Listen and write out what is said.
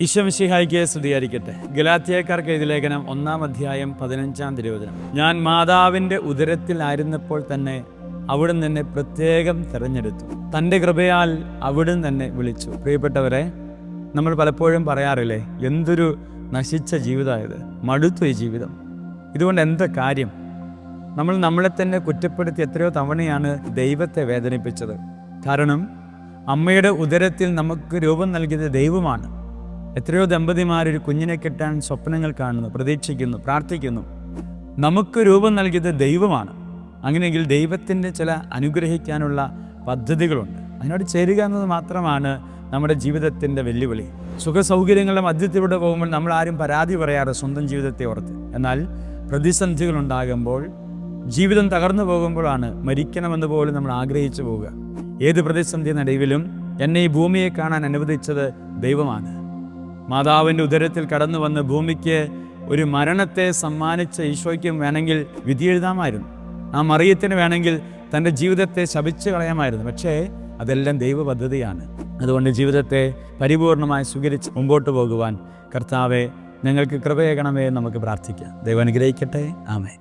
ഈശോ മിശിഹായ്ക്ക് സ്തുതിയായിരിക്കട്ടെ. ഗലാത്യക്കാർക്ക് എഴുതിയ ലേഖനം 1-ാം അധ്യായം 15-ാം തിരുവചനം. ഞാൻ മാതാവിൻ്റെ ഉദരത്തിലായിരുന്നപ്പോൾ തന്നെ അവിടുന്ന് എന്നെ പ്രത്യേകം തിരഞ്ഞെടുത്തു, തൻ്റെ കൃപയാൽ അവിടുന്ന് എന്നെ വിളിച്ചു. പ്രിയപ്പെട്ടവരെ, നമ്മൾ പലപ്പോഴും പറയാറില്ലേ, എന്തൊരു നശിച്ച ജീവിതമായത്, മടുത്തു ഈ ജീവിതം, ഇതുകൊണ്ട് എന്താ കാര്യം? നമ്മൾ നമ്മളെ തന്നെ കുറ്റപ്പെടുത്തി എത്രയോ തവണയാണ് ദൈവത്തെ വേദനിപ്പിച്ചത്. കാരണം അമ്മയുടെ ഉദരത്തിൽ നമുക്ക് രൂപം നൽകിയത് ദൈവമാണ്. എത്രയോ ദമ്പതിമാർ ഒരു കുഞ്ഞിനെ കിട്ടാൻ സ്വപ്നങ്ങൾ കാണുന്നു, പ്രതീക്ഷിക്കുന്നു, പ്രാർത്ഥിക്കുന്നു. നമുക്ക് രൂപം നൽകിയത് ദൈവമാണ്. അങ്ങനെയെങ്കിൽ ദൈവത്തിൻ്റെ ചില അനുഗ്രഹിക്കാനുള്ള പദ്ധതികളുണ്ട്. അതിനോട് ചേരുക എന്നത് മാത്രമാണ് നമ്മുടെ ജീവിതത്തിൻ്റെ വെല്ലുവിളി. സുഖസൗകര്യങ്ങളുടെ മധ്യത്തിലൂടെ പോകുമ്പോൾ നമ്മൾ ആരും പരാതി പറയാറ് സ്വന്തം ജീവിതത്തെ ഓർത്ത്. എന്നാൽ പ്രതിസന്ധികളുണ്ടാകുമ്പോൾ, ജീവിതം തകർന്നു പോകുമ്പോഴാണ് മരിക്കണമെന്ന് പോലും നമ്മൾ ആഗ്രഹിച്ചു പോവുക. ഏത് പ്രതിസന്ധി നടുവിലും എന്നെ ഈ ഭൂമിയെ കാണാൻ അനുവദിച്ചത് ദൈവമാണ്. മാതാവിൻ്റെ ഉദരത്തിൽ കടന്നു വന്ന് ഭൂമിക്ക് ഒരു മരണത്തെ സമ്മാനിച്ച ഈശോയ്ക്കും വേണമെങ്കിൽ വിധി എഴുതാമായിരുന്നു. ആ മറിയത്തിന് വേണമെങ്കിൽ തൻ്റെ ജീവിതത്തെ ശപിച്ചു കളയാമായിരുന്നു. പക്ഷേ അതെല്ലാം ദൈവ പദ്ധതിയാണ്. അതുകൊണ്ട് ജീവിതത്തെ പരിപൂർണമായി സ്വീകരിച്ച് മുമ്പോട്ട് പോകുവാൻ കർത്താവെ ഞങ്ങൾക്ക് കൃപയേകണമേ നമുക്ക് പ്രാർത്ഥിക്കാം. ദൈവം അനുഗ്രഹിക്കട്ടെ. ആമേൻ.